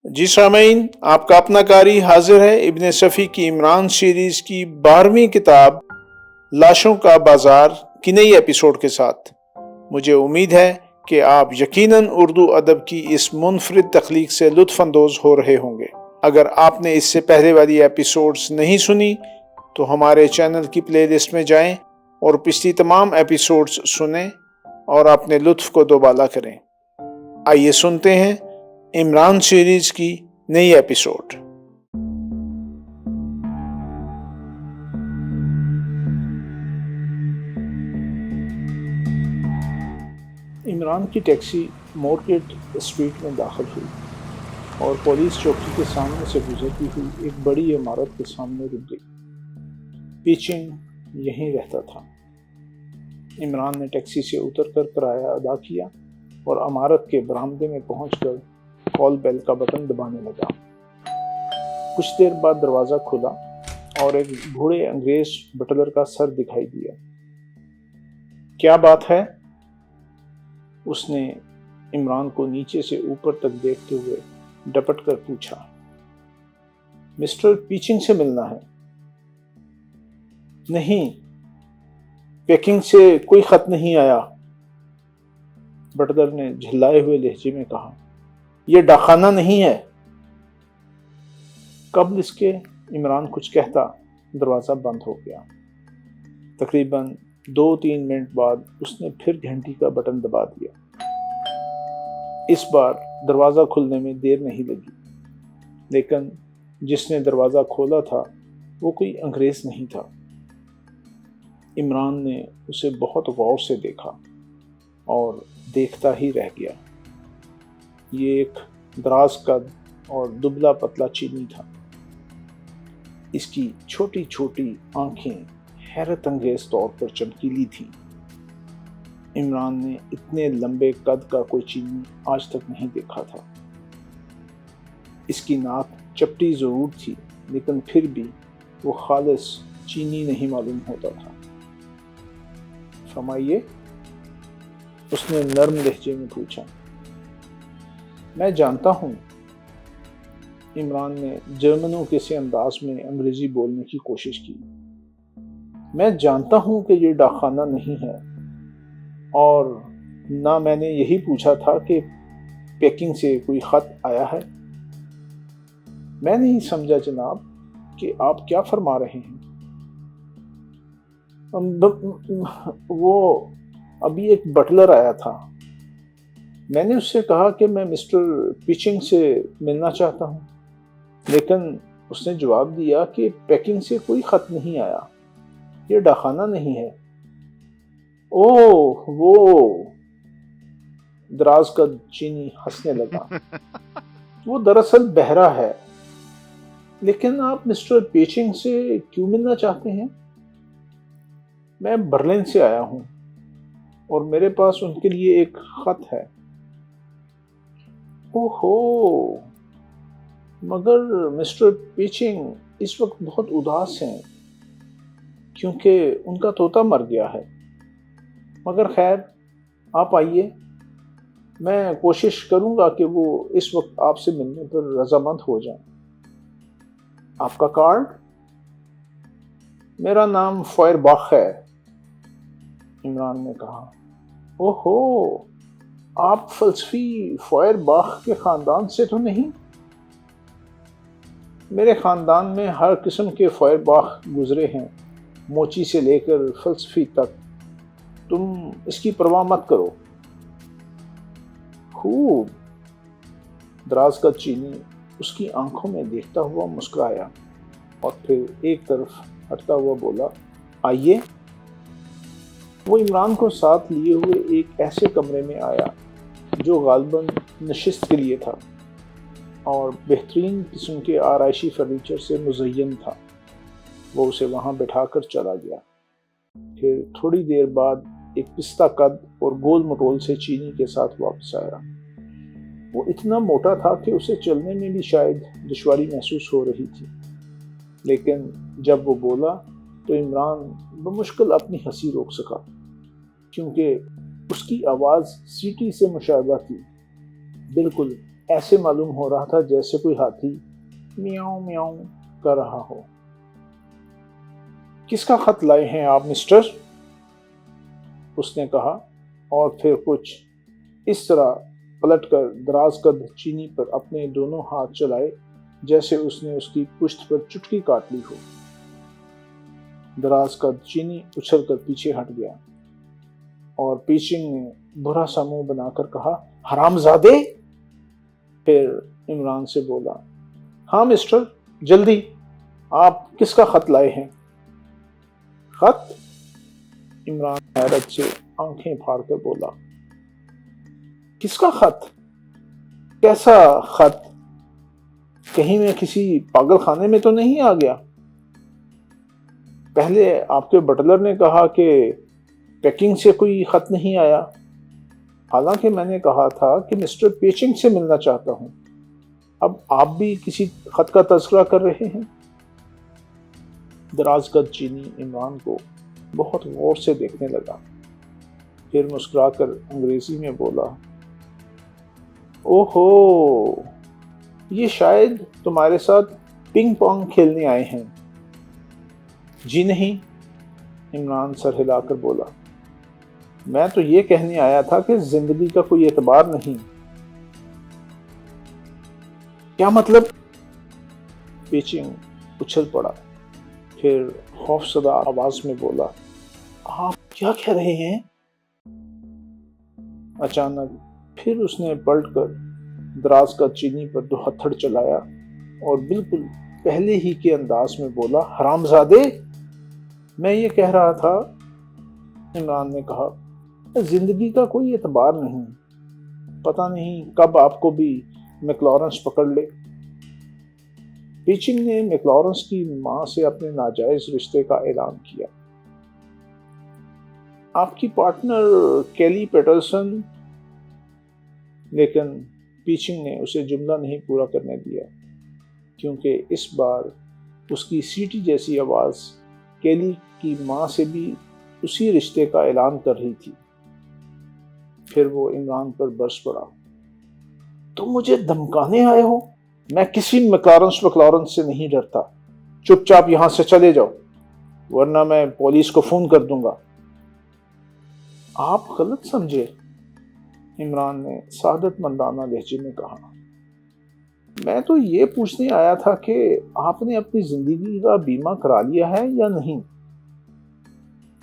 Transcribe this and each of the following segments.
جی سامعین، آپ کا اپنا قاری حاضر ہے ابن صفی کی عمران سیریز کی 12ویں کتاب لاشوں کا بازار کی نئی ایپیسوڈ کے ساتھ۔ مجھے امید ہے کہ آپ یقیناً اردو ادب کی اس منفرد تخلیق سے لطف اندوز ہو رہے ہوں گے۔ اگر آپ نے اس سے پہلے والی ایپیسوڈز نہیں سنی تو ہمارے چینل کی پلے لسٹ میں جائیں اور پچھلی تمام ایپیسوڈز سنیں اور اپنے لطف کو دوبالا کریں۔ آئیے سنتے ہیں عمران سیریز کی نئی ایپیسوڈ۔ عمران کی ٹیکسی مورگیٹ اسٹریٹ میں داخل ہوئی اور پولیس چوکی کے سامنے سے گزرتی ہوئی ایک بڑی عمارت کے سامنے رک گئی۔ پیچنگ یہیں رہتا تھا۔ عمران نے ٹیکسی سے اتر کر کرایہ ادا کیا اور عمارت کے برآمدے میں پہنچ کر کال بیل کا بٹن دبانے لگا۔ کچھ دیر بعد دروازہ کھلا اور ایک بوڑھے انگریز بٹلر کا سر دکھائی دیا۔ کیا بات ہے؟ اس نے عمران کو نیچے سے اوپر تک دیکھتے ہوئے ڈپٹ کر پوچھا۔ مسٹر پیچنگ سے ملنا ہے؟ نہیں، پیکنگ سے کوئی خط نہیں آیا، بٹلر نے جھلائے ہوئے لہجے میں کہا۔ یہ ڈاکخانہ نہیں ہے۔ قبل اس کے عمران کچھ کہتا، دروازہ بند ہو گیا۔ تقریباً 2-3 منٹ بعد اس نے پھر گھنٹی کا بٹن دبا دیا۔ اس بار دروازہ کھلنے میں دیر نہیں لگی، لیکن جس نے دروازہ کھولا تھا وہ کوئی انگریز نہیں تھا۔ عمران نے اسے بہت غور سے دیکھا اور دیکھتا ہی رہ گیا۔ یہ ایک دراز قد اور دبلا پتلا چینی تھا۔ اس کی چھوٹی چھوٹی آنکھیں حیرت انگیز طور پر چمکیلی تھیں۔ عمران نے اتنے لمبے قد کا کوئی چینی آج تک نہیں دیکھا تھا۔ اس کی ناک چپٹی ضرور تھی، لیکن پھر بھی وہ خالص چینی نہیں معلوم ہوتا تھا۔ فرمائیے، اس نے نرم لہجے میں پوچھا۔ میں جانتا ہوں، عمران نے جرمنوں کے سے انداز میں انگریزی بولنے کی کوشش کی۔ میں جانتا ہوں کہ یہ ڈاکخانہ نہیں ہے، اور نہ میں نے یہی پوچھا تھا کہ پیکنگ سے کوئی خط آیا ہے۔ میں نہیں سمجھا جناب کہ آپ کیا فرما رہے ہیں۔ وہ ابھی ایک بٹلر آیا تھا، میں نے اس سے کہا کہ میں مسٹر پیچنگ سے ملنا چاہتا ہوں، لیکن اس نے جواب دیا کہ پیکنگ سے کوئی خط نہیں آیا، یہ ڈاکخانہ نہیں ہے۔ اوہ، وہ دراز کا چینی ہنسنے لگا۔ وہ دراصل بہرا ہے، لیکن آپ مسٹر پیچنگ سے کیوں ملنا چاہتے ہیں؟ میں برلن سے آیا ہوں اور میرے پاس ان کے لیے ایک خط ہے۔ اوہو، مگر مسٹر پیچنگ اس وقت بہت اداس ہیں کیونکہ ان کا طوطا مر گیا ہے۔ مگر خیر، آپ آئیے، میں کوشش کروں گا کہ وہ اس وقت آپ سے ملنے پر رضامند ہو جائیں۔ آپ کا کارڈ؟ میرا نام فوئر باخ ہے، عمران نے کہا۔ اوہو، آپ فلسفی فوئر باخ کے خاندان سے تو نہیں؟ میرے خاندان میں ہر قسم کے فوئر باخ گزرے ہیں، موچی سے لے کر فلسفی تک۔ تم اس کی پرواہ مت کرو۔ خوب، دراز کا چینی اس کی آنکھوں میں دیکھتا ہوا مسکرایا اور پھر ایک طرف ہٹتا ہوا بولا، آئیے۔ وہ عمران کو ساتھ لیے ہوئے ایک ایسے کمرے میں آیا جو غالباً نشست کے لیے تھا اور بہترین قسم کے آرائشی فرنیچر سے مزین تھا۔ وہ اسے وہاں بٹھا کر چلا گیا۔ پھر تھوڑی دیر بعد ایک پستہ قد اور گول مٹول سے چینی کے ساتھ واپس آیا۔ وہ اتنا موٹا تھا کہ اسے چلنے میں بھی شاید دشواری محسوس ہو رہی تھی، لیکن جب وہ بولا تو عمران بمشکل اپنی ہنسی روک سکا، کیونکہ اس کی آواز سیٹی سے مشابہ تھی، بالکل ایسے معلوم ہو رہا تھا جیسے کوئی ہاتھی میاؤں میاؤں کر رہا ہو۔ کس کا خط لائے ہیں آپ مسٹر؟ اس نے کہا، اور پھر کچھ اس طرح پلٹ کر دراز قد چینی پر اپنے دونوں ہاتھ چلائے جیسے اس نے اس کی پشت پر چٹکی کاٹ لی ہو۔ دراز قد چینی اچھل کر پیچھے ہٹ گیا اور پیچنگ نے برا سا منہ بنا کر کہا، حرام زادے! پھر عمران سے بولا، ہاں مسٹر، جلدی، آپ کس کا خط لائے ہیں؟ خط؟ عمران حیرت سے آنکھیں پھاڑ کر بولا، کس کا خط؟ کیسا خط؟ کہیں میں کسی پاگل خانے میں تو نہیں آ گیا؟ پہلے آپ کے بٹلر نے کہا کہ پیکنگ سے کوئی خط نہیں آیا، حالانکہ میں نے کہا تھا کہ مسٹر پیچنگ سے ملنا چاہتا ہوں۔ اب آپ بھی کسی خط کا تذکرہ کر رہے ہیں؟ دراز قد چینی عمران کو بہت غور سے دیکھنے لگا، پھر مسکرا کر انگریزی میں بولا، اوہو، یہ شاید تمہارے ساتھ پنگ پونگ کھیلنے آئے ہیں۔ جی نہیں، عمران سر ہلا کر بولا، میں تو یہ کہنے آیا تھا کہ زندگی کا کوئی اعتبار نہیں۔ کیا مطلب؟ پیچنگ اچھل پڑا، پھر خوف زدہ آواز میں بولا، آپ کیا کہہ رہے ہیں؟ اچانک پھر اس نے پلٹ کر دراز قد چینی پر دو ہتھڑ چلایا اور بالکل پہلے ہی کے انداز میں بولا، حرام زادے! میں یہ کہہ رہا تھا، عمران نے کہا، زندگی کا کوئی اعتبار نہیں، پتہ نہیں کب آپ کو بھی میکلارنس پکڑ لے۔ پیچنگ نے میکلارنس کی ماں سے اپنے ناجائز رشتے کا اعلان کیا۔ آپ کی پارٹنر کیلی پیٹرسن، لیکن پیچنگ نے اسے جملہ نہیں پورا کرنے دیا، کیونکہ اس بار اس کی سیٹی جیسی آواز کیلی کی ماں سے بھی اسی رشتے کا اعلان کر رہی تھی۔ پھر وہ عمران پر برس پڑا، تم مجھے دھمکانے آئے ہو؟ میں کسی میکلارنس سے نہیں ڈرتا، چپ چاپ یہاں سے چلے جاؤ، ورنہ میں پولیس کو فون کر دوں گا۔ آپ غلط سمجھے، عمران نے سعادت مندانہ لہجے میں کہا، میں تو یہ پوچھنے آیا تھا کہ آپ نے اپنی زندگی کا بیمہ کرا لیا ہے یا نہیں؟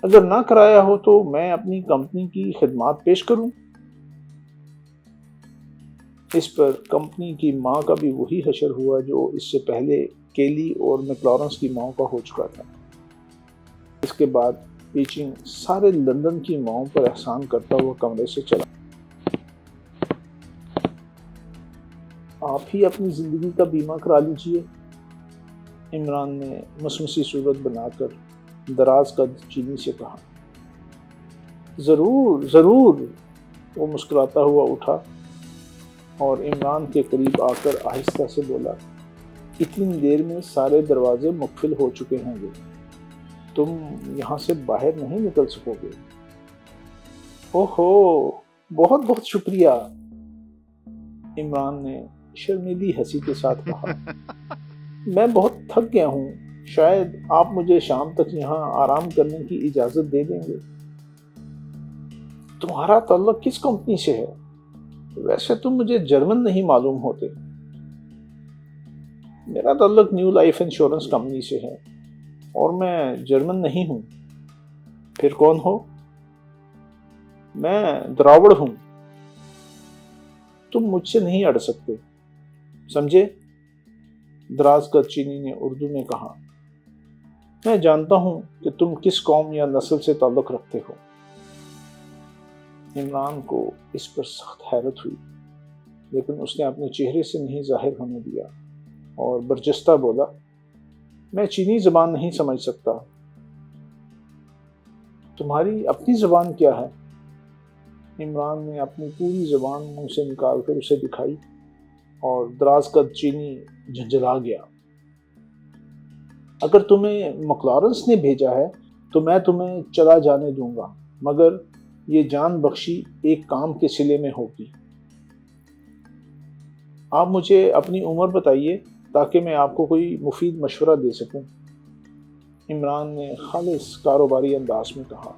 اگر نہ کرایا ہو تو میں اپنی کمپنی کی خدمات پیش کروں۔ اس پر کمپنی کی ماں کا بھی وہی حشر ہوا جو اس سے پہلے کیلی اور میکلارنس کی ماں کا ہو چکا تھا۔ اس کے بعد پیچنگ سارے لندن کی ماؤں پر احسان کرتا ہوا کمرے سے چلا۔ آپ ہی اپنی زندگی کا بیمہ کرا لیجئے، عمران نے مسمسی صورت بنا کر دراز قد چینی سے کہا۔ ضرور ضرور، وہ مسکراتا ہوا اٹھا اور عمران کے قریب آ کر آہستہ سے بولا، اتنی دیر میں سارے دروازے مقفل ہو چکے ہوں گے، تم یہاں سے باہر نہیں نکل سکو گے۔ اوہو، بہت بہت شکریہ، عمران نے شرمیلی ہنسی کے ساتھ کہا، میں بہت تھک گیا ہوں، شاید آپ مجھے شام تک یہاں آرام کرنے کی اجازت دے دیں گے۔ تمہارا تعلق کس کمپنی سے ہے؟ ویسے تم مجھے جرمن نہیں معلوم ہوتے۔ میرا تعلق نیو لائف انشورنس کمپنی سے ہے اور میں جرمن نہیں ہوں۔ پھر کون ہو؟ میں دراوڑ ہوں۔ تم مجھ سے نہیں اڑ سکتے، سمجھے؟ دراز قد چینی نے اردو میں کہا، میں جانتا ہوں کہ تم کس قوم یا نسل سے تعلق رکھتے ہو۔ عمران کو اس پر سخت حیرت ہوئی، لیکن اس نے اپنے چہرے سے نہیں ظاہر ہونے دیا اور برجستہ بولا، میں چینی زبان نہیں سمجھ سکتا۔ تمہاری اپنی زبان کیا ہے؟ عمران نے اپنی پوری زبان منہ سے نکال کر اسے دکھائی اور دراز قد چینی جھنجھلا گیا۔ اگر تمہیں مکلارنس نے بھیجا ہے تو میں تمہیں چلا جانے دوں گا، مگر یہ جان بخشی ایک کام کے صلے میں ہوگی۔ آپ مجھے اپنی عمر بتائیے تاکہ میں آپ کو کوئی مفید مشورہ دے سکوں، عمران نے خالص کاروباری انداز میں کہا۔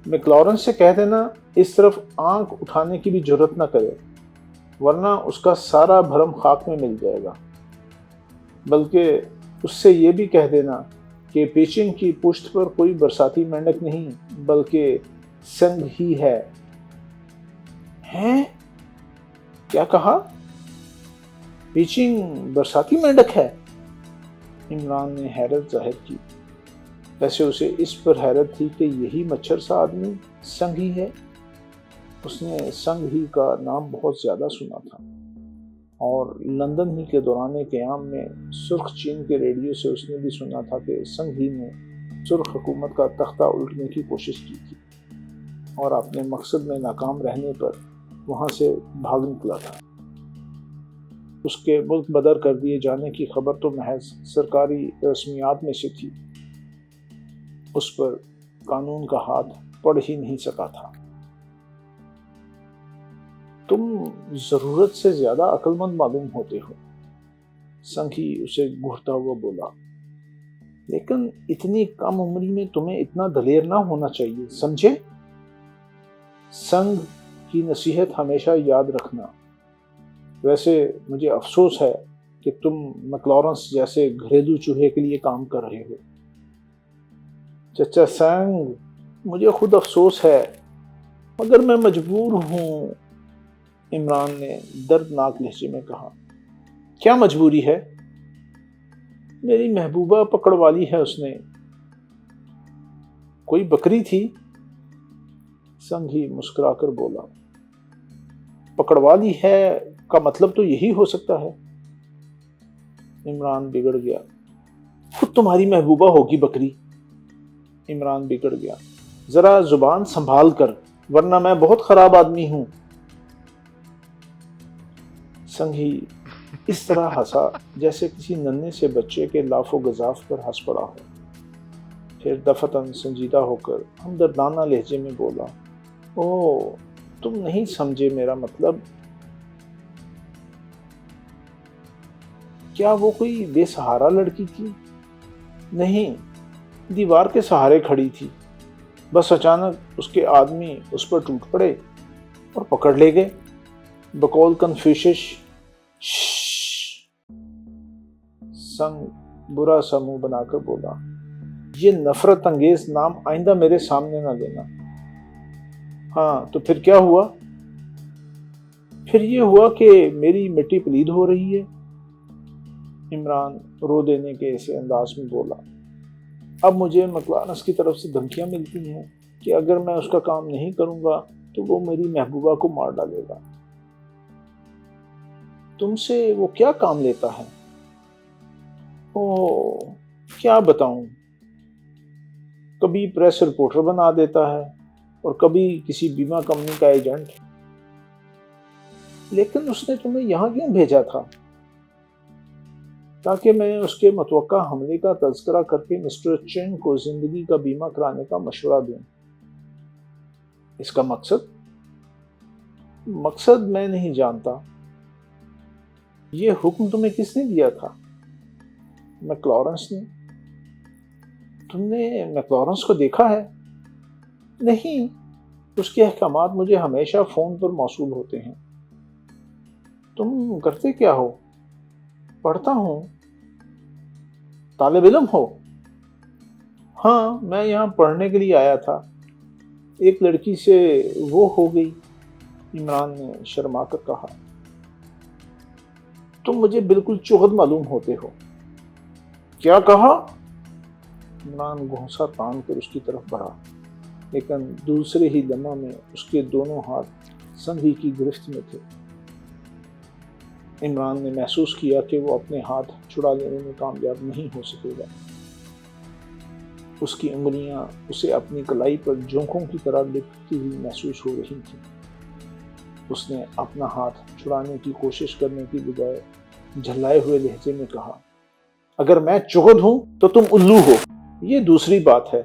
میکلارنس سے کہہ دینا اس طرف آنکھ اٹھانے کی بھی جرت نہ کرے، ورنہ اس کا سارا بھرم خاک میں مل جائے گا۔ بلکہ اس سے یہ بھی کہہ دینا کہ پیچنگ کی پشت پر کوئی برساتی مینڈک نہیں بلکہ سنگ ہی ہے۔ ہیں؟ کیا کہا؟ پیچنگ برساتی مینڈک ہے؟ عمران نے حیرت ظاہر کی۔ ویسے اسے اس پر حیرت تھی کہ یہی مچھر سا آدمی سنگ ہی ہے۔ اس نے سنگ ہی کا نام بہت زیادہ سنا تھا، اور لندن ہی کے دوران قیام میں سرخ چین کے ریڈیو سے اس نے بھی سنا تھا کہ سنگ ہی نے سرخ حکومت کا تختہ الٹنے کی کوشش کی تھی اور اپنے مقصد میں ناکام رہنے پر وہاں سے بھاگ نکلا تھا۔ اس کے ملک بدر کر دیے جانے کی خبر تو محض سرکاری رسمیات میں سے تھی، اس پر قانون کا ہاتھ پڑ ہی نہیں سکا تھا۔ تم ضرورت سے زیادہ عقل مند معلوم ہوتے ہو، سنگ ہی اسے گھورتا ہوا بولا، لیکن اتنی کم عمری میں تمہیں اتنا دلیر نہ ہونا چاہیے، سمجھے؟ سنگ کی نصیحت ہمیشہ یاد رکھنا۔ ویسے مجھے افسوس ہے کہ تم میکلارنس جیسے گھریلو چوہے کے لیے کام کر رہے ہو۔ چچا سنگ، مجھے خود افسوس ہے مگر میں مجبور ہوں، عمران نے دردناک لہجے میں کہا۔ کیا مجبوری ہے؟ میری محبوبہ پکڑوا لی ہے اس نے۔ کوئی بکری تھی؟ سنگ ہی مسکرا کر بولا۔ پکڑوا لی ہے کا مطلب تو یہی ہو سکتا ہے۔ عمران بگڑ گیا۔ خود تمہاری محبوبہ ہوگی بکری۔ عمران بگڑ گیا۔ ذرا زبان سنبھال کر، ورنہ میں بہت خراب آدمی ہوں۔ سنگ ہی اس طرح ہنسا جیسے کسی ننھے سے بچے کے لاف و گزاف پر ہنس پڑا ہو، پھر دفتن سنجیدہ ہو کر ہمدردانہ لہجے میں بولا، اوہ، تم نہیں سمجھے میرا مطلب۔ کیا وہ کوئی بے سہارا لڑکی تھی؟ نہیں، دیوار کے سہارے کھڑی تھی، بس اچانک اس کے آدمی اس پر ٹوٹ پڑے اور پکڑ لے گئے، بقول کنفیوشش۔ سنگ برا سا منہ بنا کر بولا، یہ نفرت انگیز نام آئندہ میرے سامنے نہ لینا۔ ہاں تو پھر کیا ہوا؟ پھر یہ ہوا کہ میری مٹی پلید ہو رہی ہے، عمران رو دینے کے ایسے انداز میں بولا۔ اب مجھے میکلارنس کی طرف سے دھمکیاں ملتی ہیں کہ اگر میں اس کا کام نہیں کروں گا تو وہ میری محبوبہ کو مار ڈالے گا۔ تم سے وہ کیا کام لیتا ہے؟ اوہ، کیا بتاؤں، کبھی پریس رپورٹر بنا دیتا ہے اور کبھی کسی بیمہ کمپنی کا ایجنٹ۔ لیکن اس نے تمہیں یہاں کیوں بھیجا تھا؟ تاکہ میں اس کے متوقع حملے کا تذکرہ کر کے مسٹر چنگ کو زندگی کا بیمہ کرانے کا مشورہ دوں۔ اس کا مقصد میں نہیں جانتا۔ یہ حکم تمہیں کس نے دیا تھا؟ میکلارنس نے۔ تم نے میکلارنس کو دیکھا ہے؟ نہیں، اس کے احکامات مجھے ہمیشہ فون پر موصول ہوتے ہیں۔ تم کرتے کیا ہو؟ پڑھتا ہوں۔ طالب علم ہو؟ ہاں، میں یہاں پڑھنے کے لیے آیا تھا، ایک لڑکی سے وہ ہو گئی، عمران نے شرما کر کہا۔ تم مجھے بالکل چغد معلوم ہوتے ہو۔ کیا کہا؟ عمران گھونسا تان کر اس کی طرف بڑھا، لیکن دوسرے ہی لمحے میں اس کے دونوں ہاتھ سنگھی کی گرفت میں تھے۔ عمران نے محسوس کیا کہ وہ اپنے ہاتھ چھڑا لینے میں کامیاب نہیں ہو سکے گا۔ اس کی انگلیاں اسے اپنی کلائی پر جھونکوں کی طرح لپٹتی ہوئی محسوس ہو رہی تھیں۔ اس نے اپنا ہاتھ چھڑانے کی کوشش کرنے کی بجائے جھلائے ہوئے لہجے میں کہا، اگر میں چغد ہوں تو تم الو ہو، یہ دوسری بات ہے۔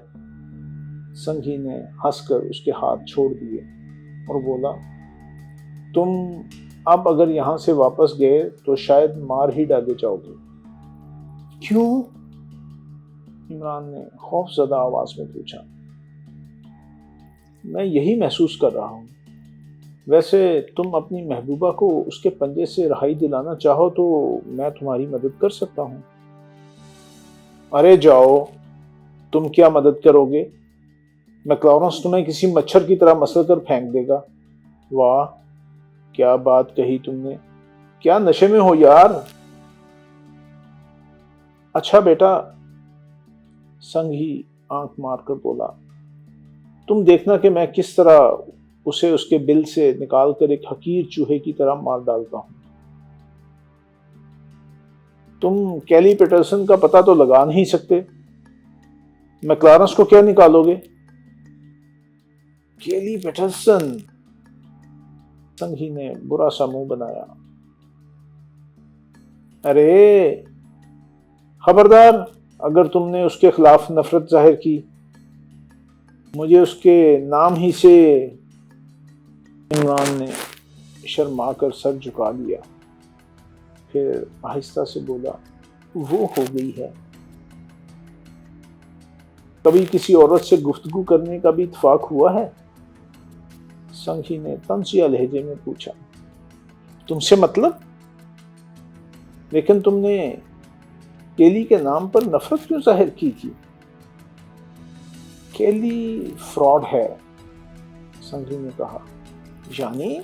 سنگھی نے ہنس کر اس کے ہاتھ چھوڑ دیے اور بولا، تم اب اگر یہاں سے واپس گئے تو شاید مار ہی ڈالے جاؤ گے۔ کیوں؟ عمران نے خوف زدہ آواز میں پوچھا۔ میں یہی محسوس کر رہا ہوں۔ ویسے تم اپنی محبوبہ کو اس کے پنجے سے رہائی دلانا چاہو تو میں تمہاری مدد کر سکتا ہوں۔ ارے جاؤ، تم کیا مدد کرو گے؟ میکلارنس تمہیں کسی مچھر کی طرح مسل کر پھینک دے گا۔ واہ، کیا بات کہی تم نے! کیا نشے میں ہو یار! اچھا بیٹا، سنگ ہی آنکھ مار کر بولا، تم دیکھنا کہ میں کس طرح اسے اس کے بل سے نکال کر ایک حقیر چوہے کی طرح مار ڈالتا ہوں۔ تم کیلی پیٹرسن کا پتہ تو لگا نہیں سکتے، میکلارنس کو کیا نکالو گے؟ کیلی پیٹرسن! سنگھی نے برا سا منہ بنایا۔ ارے خبردار، اگر تم نے اس کے خلاف نفرت ظاہر کی، مجھے اس کے نام ہی سے… عمران نے شرما کر سر جھکا لیا، پھر آہستہ سے بولا، وہ ہو گئی ہے۔ کبھی کسی عورت سے گفتگو کرنے کا بھی اتفاق ہوا ہے؟ سنگھی نے طنزیہ لہجے میں پوچھا۔ تم سے مطلب؟ لیکن تم نے کیلی کے نام پر نفرت کیوں ظاہر کی تھی؟ کیلی فراڈ ہے، سنگھی نے کہا۔ یعنی؟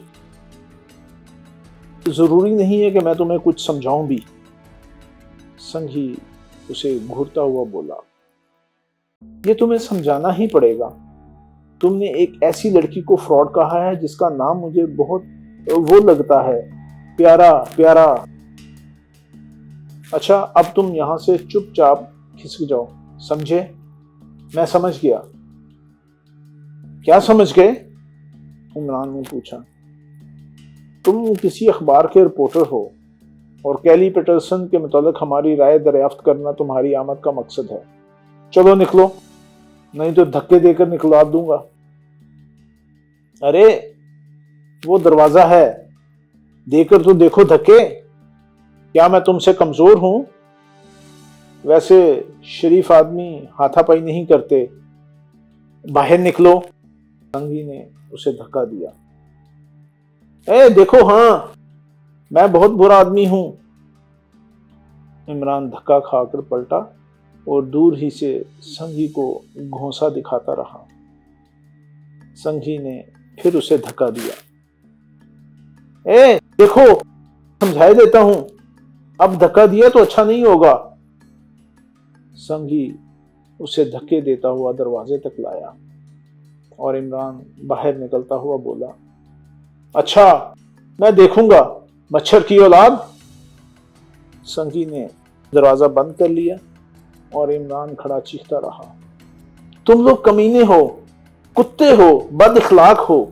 ضروری نہیں ہے کہ میں تمہیں کچھ سمجھاؤں بھی، سنگھی اسے گھورتا ہوا بولا۔ یہ تمہیں سمجھانا ہی پڑے گا۔ تم نے ایک ایسی لڑکی کو فراڈ کہا ہے جس کا نام مجھے بہت وہ لگتا ہے، پیارا پیارا۔ اچھا، اب تم یہاں سے چپ چاپ کھسک جاؤ، سمجھے؟ میں سمجھ گیا۔ کیا سمجھ گئے؟ عمران نے پوچھا۔ تم کسی اخبار کے رپورٹر ہو اور کیلی پیٹرسن کے متعلق ہماری رائے دریافت کرنا تمہاری آمد کا مقصد ہے۔ چلو نکلو، نہیں تو دھکے دے کر نکلا دوں گا۔ ارے وہ دروازہ ہے، دے کر تو دیکھو دھکے، کیا میں تم سے کمزور ہوں؟ ویسے شریف آدمی ہاتھا پائی نہیں کرتے، باہر نکلو۔ سنگھی نے اسے دھکا دیا۔ اے دیکھو، ہاں میں بہت برا آدمی ہوں۔ عمران دھکا کھا کر پلٹا اور دور ہی سے سنگھی کو گھونسا دکھاتا رہا۔ سنگھی نے پھر اسے دھکا دیا۔ اے دیکھو، سمجھائے دیتا ہوں، اب دھکا دیا تو اچھا نہیں ہوگا۔ سنگھی اسے دھکے دیتا ہوا دروازے تک لایا اور عمران باہر نکلتا ہوا بولا، اچھا میں دیکھوں گا مچھر کی اولاد۔ سنگھی نے دروازہ بند کر لیا اور عمران کھڑا چیختا رہا، تم لوگ کمینے ہو، کتے ہو، بد اخلاق ہو،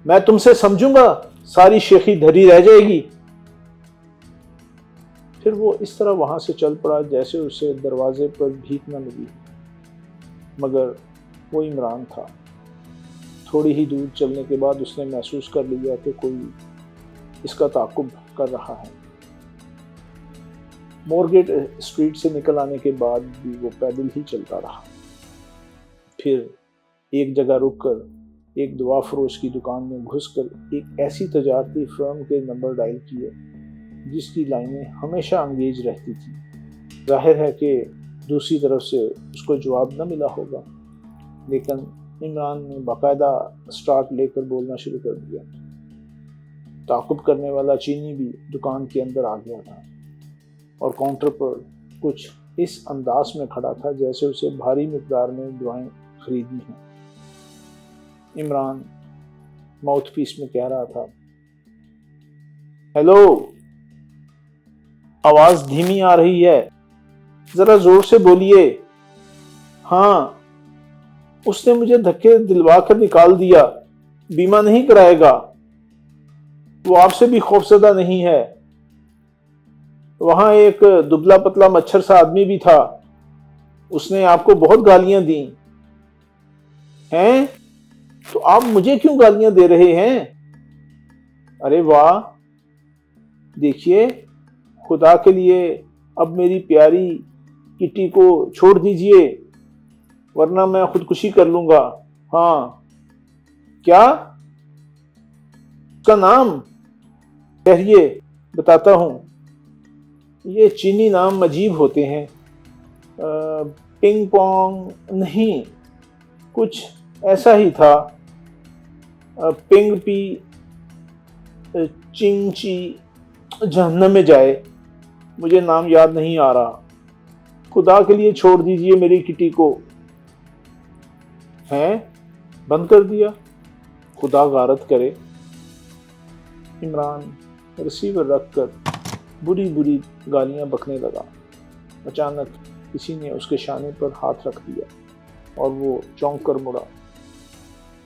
میں تم سے سمجھوں گا، ساری شیخی دھری رہ جائے گی۔ پھر وہ اس طرح وہاں سے چل پڑا جیسے اسے دروازے پر بھیک نہ ملی، مگر وہ عمران تھا۔ تھوڑی ہی دور چلنے کے بعد اس نے محسوس کر لیا کہ کوئی اس کا تعاقب کر رہا ہے۔ مورگیٹ اسٹریٹ سے نکل آنے کے بعد بھی وہ پیدل ہی چلتا رہا، پھر ایک جگہ رک کر ایک دوا فروش کی دکان میں گھس کر ایک ایسی تجارتی فرم کے نمبر ڈائل کیے جس کی لائنیں ہمیشہ انگیج رہتی تھیں۔ ظاہر ہے کہ دوسری طرف سے اس کو جواب نہ ملا ہوگا، لیکن عمران نے باقاعدہ سٹارٹ لے کر بولنا شروع کر دیا۔ تعاقب کرنے والا چینی بھی دکان کے اندر آ گیا تھا اور کاؤنٹر پر کچھ اس انداز میں کھڑا تھا جیسے اسے بھاری مقدار میں دوائیں خریدنی ہیں۔ عمران ماؤتھ پیس میں کہہ رہا تھا، ہیلو، آواز دھیمی آ رہی ہے، ذرا زور سے بولیے۔ ہاں، اس نے مجھے دھکے دلوا کر نکال دیا، بیمہ نہیں کرائے گا۔ وہ آپ سے بھی خوفزدہ نہیں ہے۔ وہاں ایک دبلا پتلا مچھر سا آدمی بھی تھا، اس نے آپ کو بہت گالیاں دیں۔ ہیں؟ تو آپ مجھے کیوں گالیاں دے رہے ہیں؟ ارے واہ، دیکھیے خدا کے لیے اب میری پیاری کٹی کو چھوڑ دیجئے ورنہ میں خودکشی کر لوں گا۔ ہاں کیا؟ اس کا نام؟ ٹھہریے بتاتا ہوں۔ یہ چینی نام عجیب ہوتے ہیں۔ پنگ پونگ نہیں، کچھ ایسا ہی تھا۔ پنگ پی چنگ چی جہنم میں جائے، مجھے نام یاد نہیں آ رہا۔ خدا کے لیے چھوڑ دیجئے میری کٹی کو۔ ہیں بند کر دیا؟ خدا غارت کرے۔ عمران ریسیور رکھ کر بری بری گالیاں بکنے لگا۔ اچانک کسی نے اس کے شانے پر ہاتھ رکھ دیا اور وہ چونک کر مڑا۔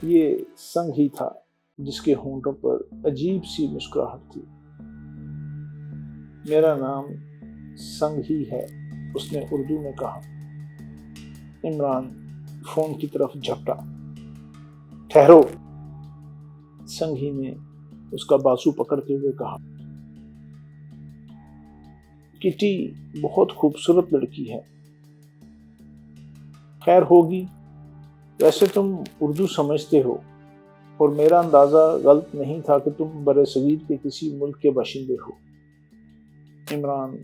یہ سنگ ہی تھا جس کے ہونٹوں پر عجیب سی مسکراہٹ تھی۔ میرا نام سنگ ہی ہے، اس نے اردو میں کہا۔ عمران فون کی طرف جھپٹا۔ ٹھہرو، سنگ ہی نے اس کا بازو پکڑتے ہوئے کہا۔ کٹی بہت خوبصورت لڑکی ہے۔ خیر ہوگی، ویسے تم اردو سمجھتے ہو اور میرا اندازہ غلط نہیں تھا کہ تم برصغیر کے کسی ملک کے باشندے ہو۔ عمران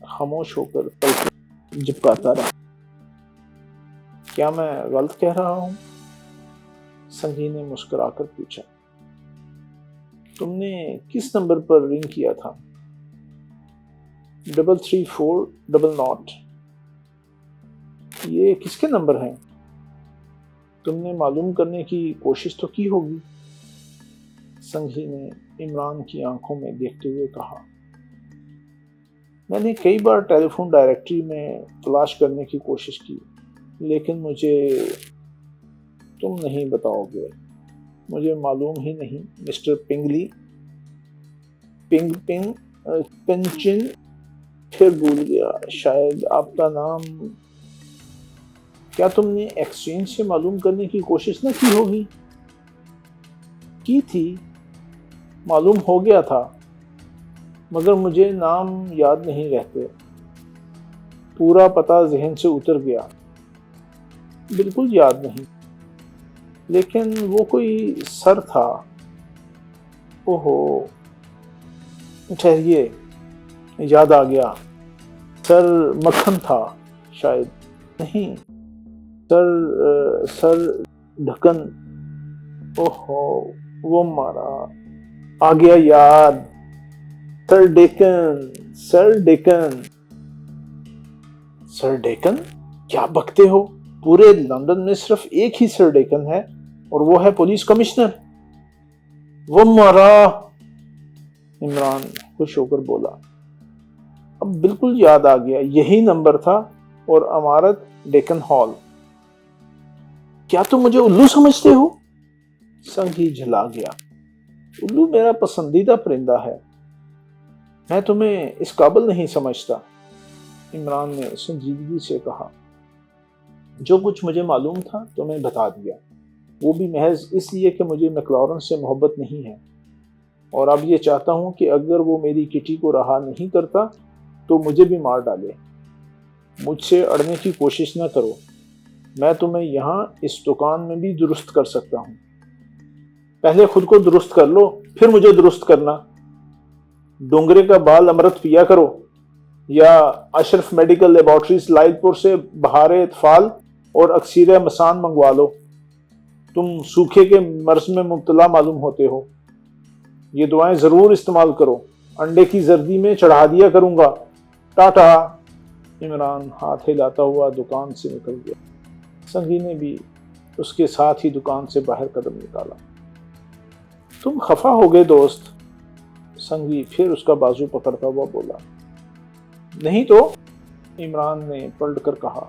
خاموش ہو کر پلکیں جھپکاتا رہا۔ کیا میں غلط کہہ رہا ہوں؟ سنگھی نے مسکرا کر پوچھا۔ تم نے کس نمبر پر رنگ کیا تھا؟ 33400۔ یہ کس کے نمبر ہیں؟ تم نے معلوم کرنے کی کوشش تو کی ہوگی، سنگھی نے عمران کی آنکھوں میں دیکھتے ہوئے کہا۔ میں نے کئی بار ٹیلی فون ڈائریکٹری میں تلاش کرنے کی کوشش کی، لیکن مجھے تم نہیں بتاؤ گے۔ مجھے معلوم ہی نہیں مسٹر پنگلی۔ پنچن پھر بھول گیا، شاید آپ کا نام۔ کیا تم نے ایکسچینج سے معلوم کرنے کی کوشش نہ کی ہوگی؟ کی تھی، معلوم ہو گیا تھا، مگر مجھے نام یاد نہیں رہتے۔ پورا پتہ ذہن سے اتر گیا۔ بالکل یاد نہیں، لیکن وہ کوئی سر تھا۔ اوہو، ٹھہریے، یاد آ گیا۔ سر مکھن تھا شاید۔ نہیں، سر ڈھکن۔ اوہو، وہ مارا، آ گیا یاد۔ سر ڈیکن۔ سر ڈیکن؟ کیا بکتے ہو؟ پورے لندن میں صرف ایک ہی سر ڈیکن ہے اور وہ ہے پولیس کمشنر۔ وہ مارا، عمران خوش ہو کر بولا۔ اب بالکل یاد آ گیا، یہی نمبر تھا اور عمارت ڈیکن ہال۔ کیا تم مجھے الو سمجھتے ہو؟ سنگھی جھلا گیا۔ الو میرا پسندیدہ پرندہ ہے، میں تمہیں اس قابل نہیں سمجھتا، عمران نے سنجیدگی سے کہا۔ جو کچھ مجھے معلوم تھا تمہیں بتا دیا، وہ بھی محض اس لیے کہ مجھے میکلارن سے محبت نہیں ہے، اور اب یہ چاہتا ہوں کہ اگر وہ میری کٹی کو رہا نہیں کرتا تو مجھے بھی مار ڈالے۔ مجھ سے اڑنے کی کوشش نہ کرو، میں تمہیں یہاں اس دکان میں بھی درست کر سکتا ہوں۔ پہلے خود کو درست کر لو، پھر مجھے درست کرنا۔ ڈونگرے کا بال امرت پیا کرو، یا اشرف میڈیکل لیبارٹریز لائٹ پور سے بہار اطفال اور اکسیر مسان منگوا لو۔ تم سوکھے کے مرض میں مبتلا معلوم ہوتے ہو۔ یہ دعائیں ضرور استعمال کرو، انڈے کی زردی میں چڑھا دیا کروں گا۔ ٹاٹا۔ عمران ہاتھ ہلاتا ہوا دکان سے نکل گیا۔ سنگھی نے بھی اس کے ساتھ ہی دکان سے باہر قدم نکالا۔ تم خفا ہو گئے دوست، سنگھی پھر اس کا بازو پکڑتا ہوا بولا۔ نہیں تو، عمران نے پلٹ کر کہا،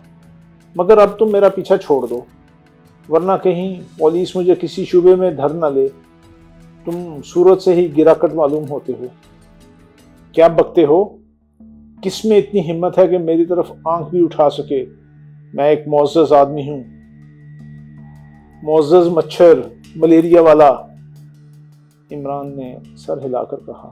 مگر اب تم میرا پیچھا چھوڑ دو، ورنہ کہیں پولیس مجھے کسی شعبے میں دھر نہ لے۔ تم صورت سے ہی گرا کٹ معلوم ہوتے ہو۔ کیا بکتے ہو؟ کس میں اتنی ہمت ہے کہ میری طرف آنکھ بھی اٹھا سکے؟ میں ایک معزز آدمی ہوں، معزز مچھر، ملیریا والا، عمران نے سر ہلا کر کہا۔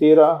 13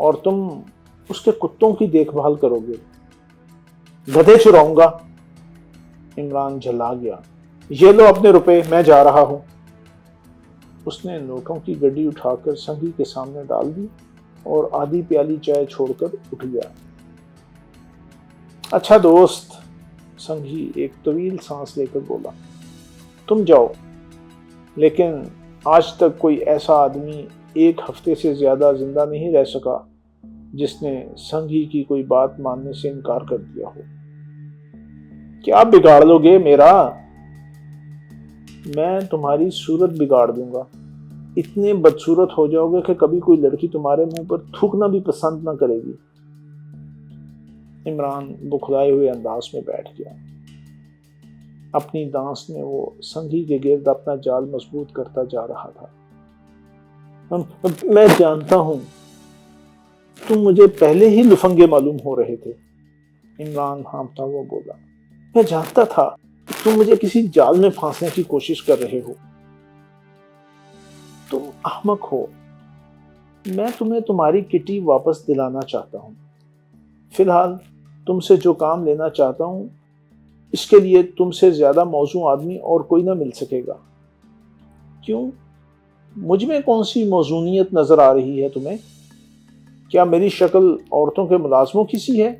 اور تم اس کے کتوں کی دیکھ بھال کرو گے۔ گدھے چراؤں گا۔ عمران جھلا گیا۔ یہ لو اپنے روپے، میں جا رہا ہوں۔ اس نے نوٹوں کی گڈی اٹھا کر سنگھی کے سامنے ڈال دی اور آدھی پیالی چائے چھوڑ کر اٹھ گیا۔ اچھا دوست، سنگھی ایک طویل سانس لے کر بولا، تم جاؤ، لیکن آج تک کوئی ایسا آدمی 1 ہفتے سے زیادہ زندہ نہیں رہ سکا جس نے سنگھی کی کوئی بات ماننے سے انکار کر دیا ہو۔ کیا بگاڑ لو گے میرا؟ میں تمہاری صورت بگاڑ دوں گا۔ اتنے بدصورت ہو جاؤ گے کہ کبھی کوئی لڑکی تمہارے منہ پر تھوکنا بھی پسند نہ کرے گی۔ عمران بکھلائے ہوئے انداز میں بیٹھ گیا۔ اپنی دانس میں وہ سنگھی کے گرد اپنا جال مضبوط کرتا جا رہا تھا۔ میں جانتا ہوں، تم مجھے پہلے ہی لفنگے معلوم ہو رہے تھے، عمران ہانپتا ہوا بولا۔ میں جانتا تھا کہ تم مجھے کسی جال میں پھانسنے کی کوشش کر رہے ہو۔ تم احمق ہو۔ میں تمہیں تمہاری کٹی واپس دلانا چاہتا ہوں۔ فی الحال تم سے جو کام لینا چاہتا ہوں، اس کے لیے تم سے زیادہ موزوں آدمی اور کوئی نہ مل سکے گا۔ کیوں؟ مجھ میں کون سی موزونیت نظر آ رہی ہے تمہیں؟ کیا میری شکل عورتوں کے ملازموں کی سی ہے؟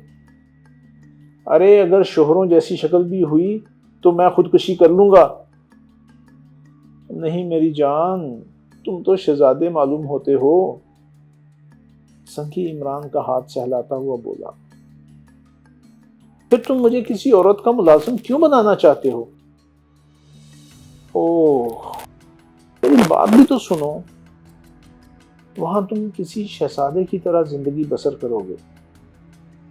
ارے اگر شوہروں جیسی شکل بھی ہوئی تو میں خودکشی کر لوں گا۔ نہیں میری جان، تم تو شہزادے معلوم ہوتے ہو، سنگھی عمران کا ہاتھ سہلاتا ہوا بولا۔ پھر تم مجھے کسی عورت کا ملازم کیوں بنانا چاہتے ہو؟ اوہ، میری بات بھی تو سنو۔ وہاں تم کسی شہزادے کی طرح زندگی بسر کرو گے۔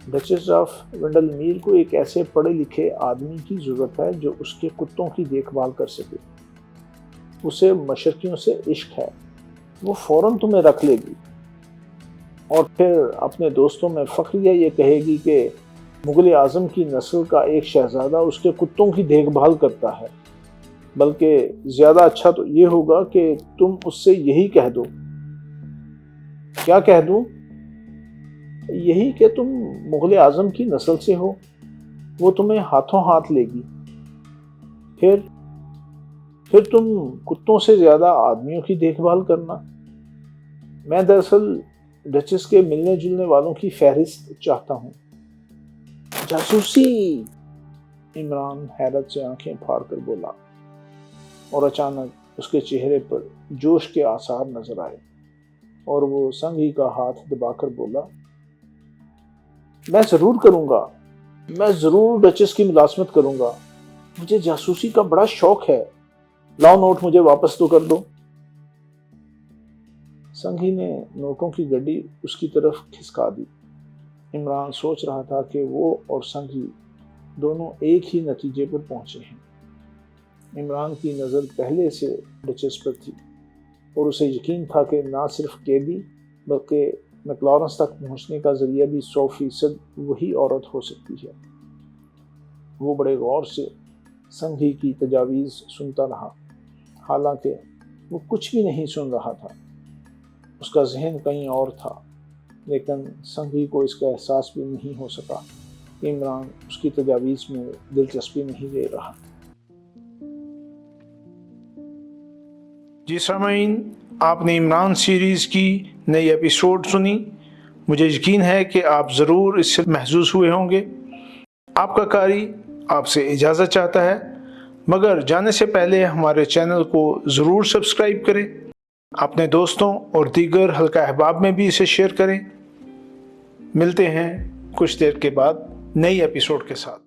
ڈچس آف ونڈل کو ایک ایسے پڑھے لکھے آدمی کی ضرورت ہے جو اس کے کتوں کی دیکھ بھال کر سکے۔ اسے مشرقیوں سے عشق ہے، وہ فوراً تمہیں رکھ لے گی اور پھر اپنے دوستوں میں فخریہ یہ کہے گی کہ مغل اعظم کی نسل کا ایک شہزادہ اس کے کتوں کی دیکھ بھال کرتا ہے۔ بلکہ زیادہ اچھا تو یہ ہوگا کہ تم اس سے یہی کہہ دو۔ کیا کہہ دوں؟ یہی کہ تم مغل اعظم کی نسل سے ہو، وہ تمہیں ہاتھوں ہاتھ لے گی۔ پھر تم کتوں سے زیادہ آدمیوں کی دیکھ بھال کرنا۔ میں دراصل ڈچس کے ملنے جلنے والوں کی فہرست چاہتا ہوں۔ جاسوسی! عمران حیرت سے آنکھیں پھاڑ کر بولا، اور اچانک اس کے چہرے پر جوش کے آثار نظر آئے اور وہ سنگھی کا ہاتھ دبا کر بولا، میں ضرور کروں گا، میں ضرور ڈچس کی ملازمت کروں گا۔ مجھے جاسوسی کا بڑا شوق ہے۔ لاؤ نوٹ مجھے واپس تو کر دو۔ سنگھی نے نوٹوں کی گڈی اس کی طرف کھسکا دی۔ عمران سوچ رہا تھا کہ وہ اور سنگھی دونوں ایک ہی نتیجے پر پہنچے ہیں۔ عمران کی نظر پہلے سے ڈچس پر تھی اور اسے یقین تھا کہ نہ صرف قیدی بلکہ میکلارنس تک پہنچنے کا ذریعہ بھی 100% وہی عورت ہو سکتی ہے۔ وہ بڑے غور سے سنگھی کی تجاویز سنتا رہا، حالانکہ وہ کچھ بھی نہیں سن رہا تھا۔ اس کا ذہن کہیں اور تھا، لیکن سنگھی کو اس کا احساس بھی نہیں ہو سکا کہ عمران اس کی تجاویز میں دلچسپی نہیں لے رہا۔ جی سامعین، آپ نے عمران سیریز کی نئی ایپیسوڈ سنی۔ مجھے یقین ہے کہ آپ ضرور اس سے محظوظ ہوئے ہوں گے۔ آپ کا قاری آپ سے اجازت چاہتا ہے، مگر جانے سے پہلے ہمارے چینل کو ضرور سبسکرائب کریں، اپنے دوستوں اور دیگر حلقہ احباب میں بھی اسے شیئر کریں۔ ملتے ہیں کچھ دیر کے بعد نئی ایپیسوڈ کے ساتھ۔